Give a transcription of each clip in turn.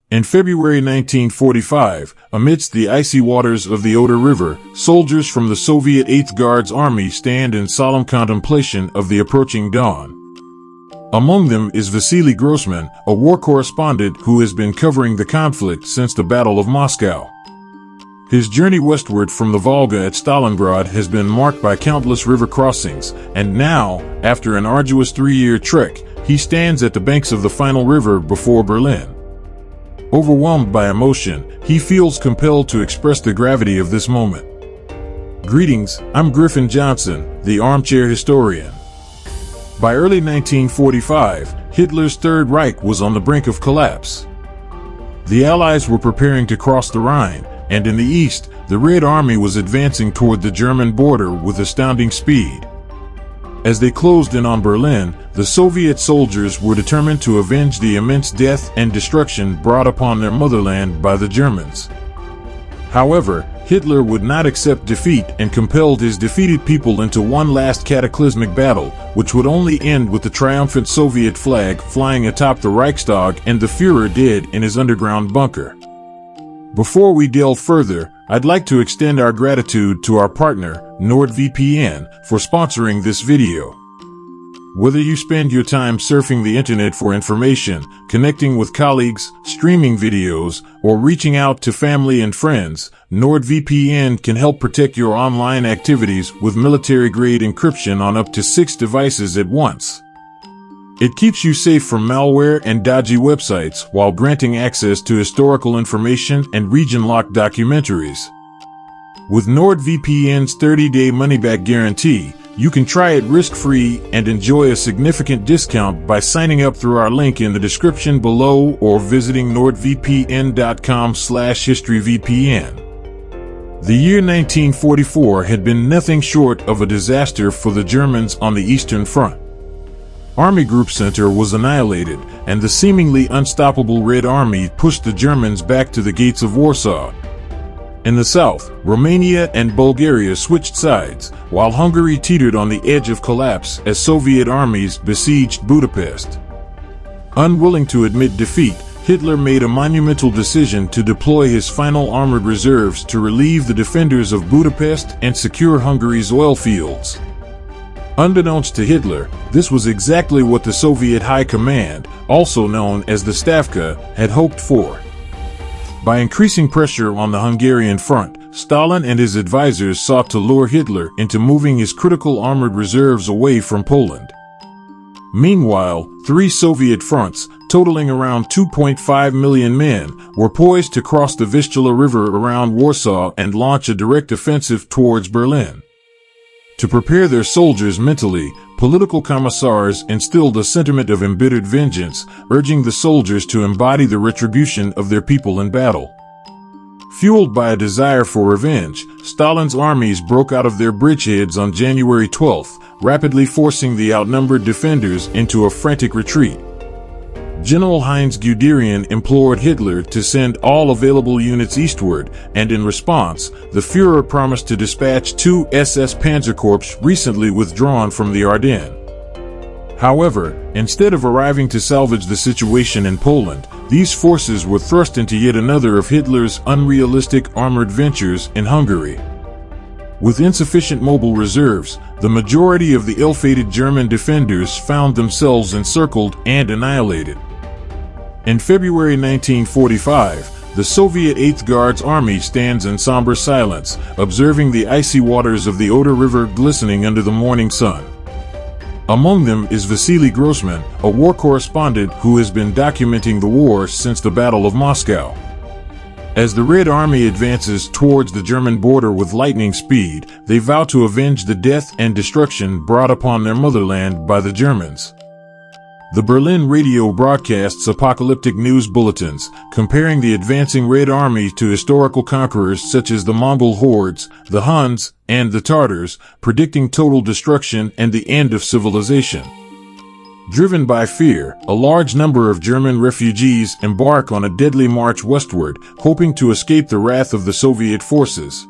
In February 1945, amidst the icy waters of the Oder River, soldiers from the Soviet 8th Guards Army stand in solemn contemplation of the approaching dawn. Among them is Vasily Grossman, a war correspondent who has been covering the conflict since the Battle of Moscow. His journey westward from the Volga at Stalingrad has been marked by countless river crossings, and now, after an arduous 3-year trek, he stands at the banks of the final river before Berlin. Overwhelmed by emotion, he feels compelled to express the gravity of this moment. Greetings, I'm Griffin Johnson, the armchair historian. By early 1945, Hitler's Third Reich was on the brink of collapse. The Allies were preparing to cross the Rhine, and in the east, the Red Army was advancing toward the German border with astounding speed. As they closed in on Berlin, the Soviet soldiers were determined to avenge the immense death and destruction brought upon their motherland by the Germans. However, Hitler would not accept defeat and compelled his defeated people into one last cataclysmic battle, which would only end with the triumphant Soviet flag flying atop the Reichstag and the Führer dead in his underground bunker. Before we delve further, I'd like to extend our gratitude to our partner, NordVPN, for sponsoring this video. Whether you spend your time surfing the internet for information, connecting with colleagues, streaming videos, or reaching out to family and friends, NordVPN can help protect your online activities with military-grade encryption on up to 6 devices at once. It keeps you safe from malware and dodgy websites while granting access to historical information and region-locked documentaries. With NordVPN's 30-day money-back guarantee, you can try it risk-free and enjoy a significant discount by signing up through our link in the description below or visiting nordvpn.com/historyvpn. The year 1944 had been nothing short of a disaster for the Germans on the Eastern Front. Army Group Center was annihilated, and the seemingly unstoppable Red Army pushed the Germans back to the gates of Warsaw. In the south, Romania and Bulgaria switched sides, while Hungary teetered on the edge of collapse as Soviet armies besieged Budapest. Unwilling to admit defeat, Hitler made a monumental decision to deploy his final armored reserves to relieve the defenders of Budapest and secure Hungary's oil fields. Unbeknownst to Hitler, this was exactly what the Soviet High Command, also known as the Stavka, had hoped for. By increasing pressure on the Hungarian front, Stalin and his advisors sought to lure Hitler into moving his critical armored reserves away from Poland. Meanwhile, 3 Soviet fronts, totaling around 2.5 million men, were poised to cross the Vistula River around Warsaw and launch a direct offensive towards Berlin. To prepare their soldiers mentally, political commissars instilled a sentiment of embittered vengeance, urging the soldiers to embody the retribution of their people in battle. Fueled by a desire for revenge, Stalin's armies broke out of their bridgeheads on January 12, rapidly forcing the outnumbered defenders into a frantic retreat. General Heinz Guderian implored Hitler to send all available units eastward, and in response, the Führer promised to dispatch 2 SS Panzerkorps recently withdrawn from the Ardennes. However, instead of arriving to salvage the situation in Poland, these forces were thrust into yet another of Hitler's unrealistic armored ventures in Hungary. With insufficient mobile reserves, the majority of the ill-fated German defenders found themselves encircled and annihilated. In February 1945, the Soviet 8th Guards Army stands in somber silence, observing the icy waters of the Oder River glistening under the morning sun. Among them is Vasily Grossman, a war correspondent who has been documenting the war since the Battle of Moscow. As the Red Army advances towards the German border with lightning speed, they vow to avenge the death and destruction brought upon their motherland by the Germans. The Berlin radio broadcasts apocalyptic news bulletins, comparing the advancing Red Army to historical conquerors such as the Mongol hordes, the Huns, and the Tatars, predicting total destruction and the end of civilization. Driven by fear, a large number of German refugees embark on a deadly march westward, hoping to escape the wrath of the Soviet forces.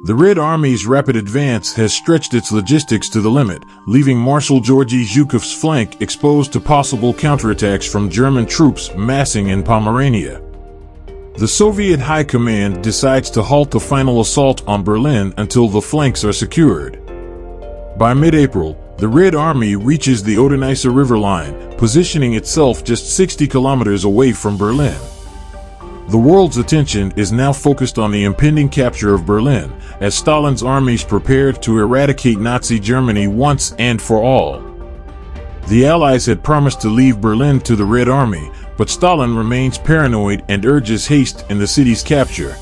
The Red Army's rapid advance has stretched its logistics to the limit, leaving Marshal Georgy Zhukov's flank exposed to possible counterattacks from German troops massing in Pomerania. The Soviet High Command decides to halt the final assault on Berlin until the flanks are secured. By mid-April, the Red Army reaches the Oder-Neisse River line, positioning itself just 60 kilometers away from Berlin. The world's attention is now focused on the impending capture of Berlin, as Stalin's armies prepared to eradicate Nazi Germany once and for all. The Allies had promised to leave Berlin to the Red Army, but Stalin remains paranoid and urges haste in the city's capture.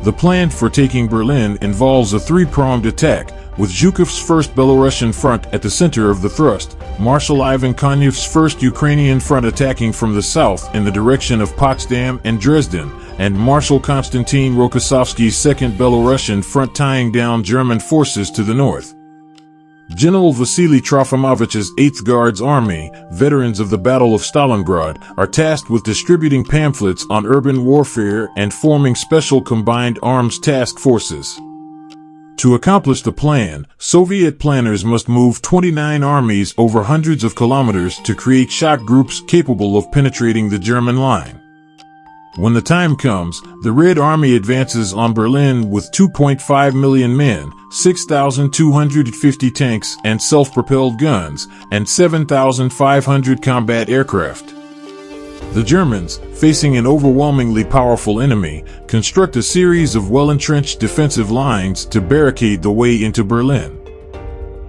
The plan for taking Berlin involves a three-pronged attack, with Zhukov's 1st Belarusian front at the center of the thrust, Marshal Ivan Konev's 1st Ukrainian front attacking from the south in the direction of Potsdam and Dresden, and Marshal Konstantin Rokossovsky's 2nd Belarusian front tying down German forces to the north. General Vasily Trofimovич's 8th Guards Army, veterans of the Battle of Stalingrad, are tasked with distributing pamphlets on urban warfare and forming special combined arms task forces. To accomplish the plan, Soviet planners must move 29 armies over hundreds of kilometers to create shock groups capable of penetrating the German line. When the time comes, the Red Army advances on Berlin with 2.5 million men, 6,250 tanks and self-propelled guns, and 7,500 combat aircraft. The Germans, facing an overwhelmingly powerful enemy, construct a series of well-entrenched defensive lines to barricade the way into Berlin.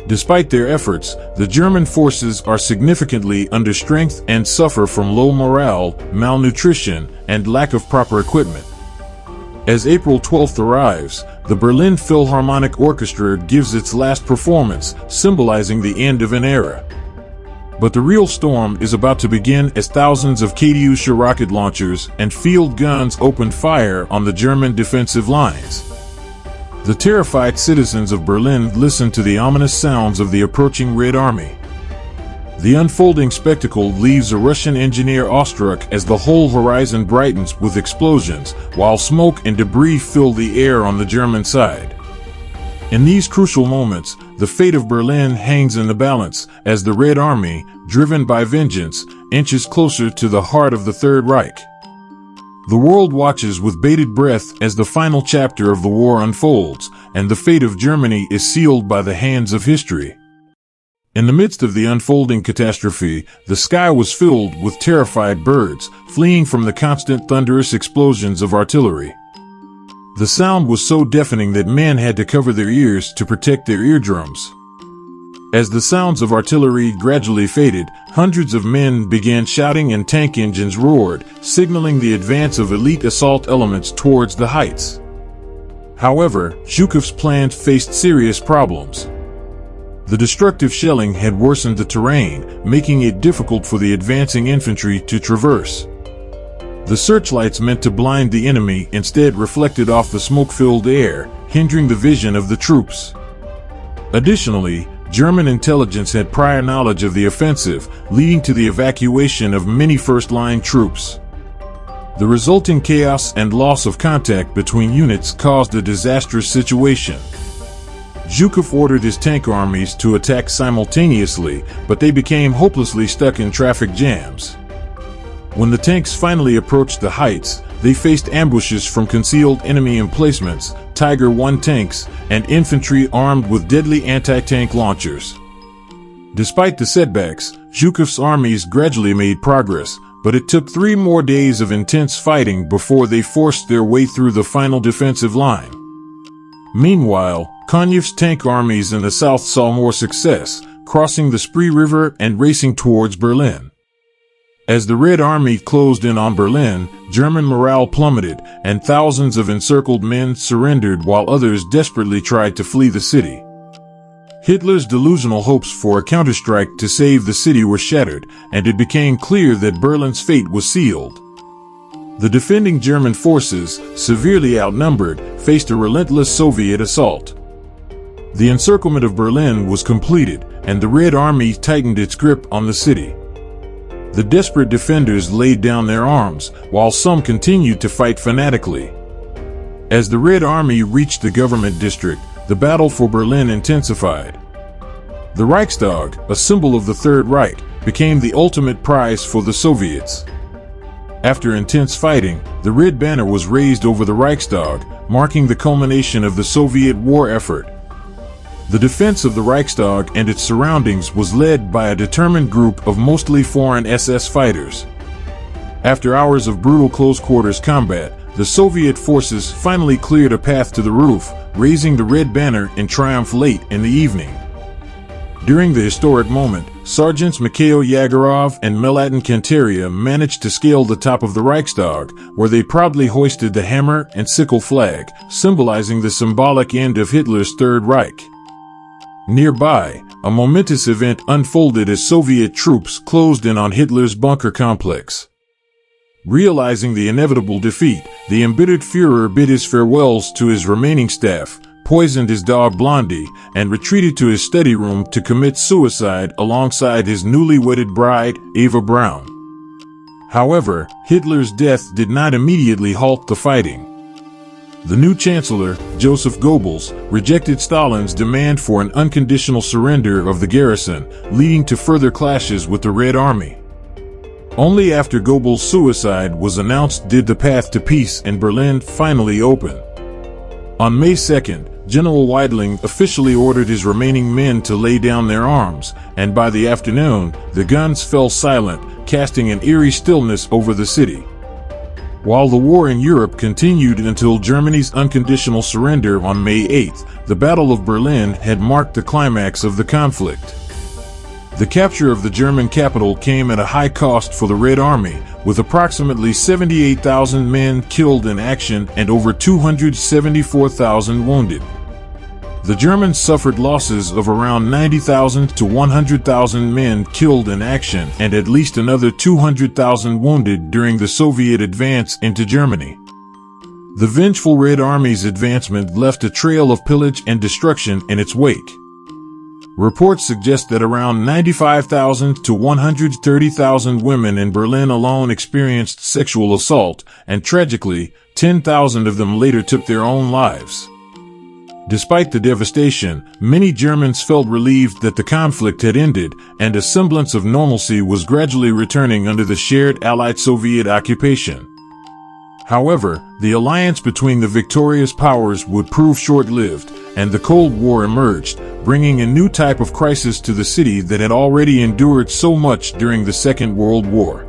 Despite their efforts, the German forces are significantly under strength and suffer from low morale, malnutrition, and lack of proper equipment. As April 12th arrives, the Berlin Philharmonic Orchestra gives its last performance, symbolizing the end of an era. But the real storm is about to begin as thousands of Katyusha rocket launchers and field guns opened fire on the German defensive lines. The terrified citizens of Berlin listen to the ominous sounds of the approaching Red Army. The unfolding spectacle leaves a Russian engineer awestruck as the whole horizon brightens with explosions, while smoke and debris fill the air on the German side. In these crucial moments, the fate of Berlin hangs in the balance as the Red Army, driven by vengeance, inches closer to the heart of the Third Reich. The world watches with bated breath as the final chapter of the war unfolds, and the fate of Germany is sealed by the hands of history. In the midst of the unfolding catastrophe, the sky was filled with terrified birds, fleeing from the constant thunderous explosions of artillery. The sound was so deafening that men had to cover their ears to protect their eardrums. As the sounds of artillery gradually faded, hundreds of men began shouting and tank engines roared, signaling the advance of elite assault elements towards the heights. However, Zhukov's plan faced serious problems. The destructive shelling had worsened the terrain, making it difficult for the advancing infantry to traverse. The searchlights meant to blind the enemy instead reflected off the smoke-filled air, hindering the vision of the troops. Additionally, German intelligence had prior knowledge of the offensive, leading to the evacuation of many first-line troops. The resulting chaos and loss of contact between units caused a disastrous situation. Zhukov ordered his tank armies to attack simultaneously, but they became hopelessly stuck in traffic jams. When the tanks finally approached the heights, they faced ambushes from concealed enemy emplacements, Tiger I tanks, and infantry armed with deadly anti-tank launchers. Despite the setbacks, Zhukov's armies gradually made progress, but it took 3 more days of intense fighting before they forced their way through the final defensive line. Meanwhile, Konev's tank armies in the south saw more success, crossing the Spree River and racing towards Berlin. As the Red Army closed in on Berlin, German morale plummeted, and thousands of encircled men surrendered while others desperately tried to flee the city. Hitler's delusional hopes for a counterstrike to save the city were shattered, and it became clear that Berlin's fate was sealed. The defending German forces, severely outnumbered, faced a relentless Soviet assault. The encirclement of Berlin was completed, and the Red Army tightened its grip on the city. The desperate defenders laid down their arms, while some continued to fight fanatically. As the Red Army reached the government district, the battle for Berlin intensified. The Reichstag, a symbol of the Third Reich, became the ultimate prize for the Soviets. After intense fighting, the red banner was raised over the Reichstag, marking the culmination of the Soviet war effort. The defense of the Reichstag and its surroundings was led by a determined group of mostly foreign SS fighters. After hours of brutal close-quarters combat, the Soviet forces finally cleared a path to the roof, raising the red banner in triumph late in the evening. During the historic moment, Sergeants Mikhail Yagorov and Melatin Kanteria managed to scale the top of the Reichstag, where they proudly hoisted the hammer and sickle flag, symbolizing the symbolic end of Hitler's Third Reich. Nearby, a momentous event unfolded as Soviet troops closed in on Hitler's bunker complex. Realizing the inevitable defeat, the embittered Führer bid his farewells to his remaining staff, poisoned his dog Blondie, and retreated to his study room to commit suicide alongside his newly wedded bride, Eva Braun. However, Hitler's death did not immediately halt the fighting. The new chancellor, Joseph Goebbels, rejected Stalin's demand for an unconditional surrender of the garrison, leading to further clashes with the Red Army. Only after Goebbels' suicide was announced did the path to peace in Berlin finally open. On May 2nd, General Weidling officially ordered his remaining men to lay down their arms, and by the afternoon, the guns fell silent, casting an eerie stillness over the city. While the war in Europe continued until Germany's unconditional surrender on May 8th, the Battle of Berlin had marked the climax of the conflict. The capture of the German capital came at a high cost for the Red Army, with approximately 78,000 men killed in action and over 274,000 wounded. The Germans suffered losses of around 90,000 to 100,000 men killed in action and at least another 200,000 wounded during the Soviet advance into Germany. The vengeful Red Army's advancement left a trail of pillage and destruction in its wake. Reports suggest that around 95,000 to 130,000 women in Berlin alone experienced sexual assault, and tragically, 10,000 of them later took their own lives. Despite the devastation, many Germans felt relieved that the conflict had ended, and a semblance of normalcy was gradually returning under the shared Allied Soviet occupation. However, the alliance between the victorious powers would prove short-lived, and the Cold War emerged, bringing a new type of crisis to the city that had already endured so much during the Second World War.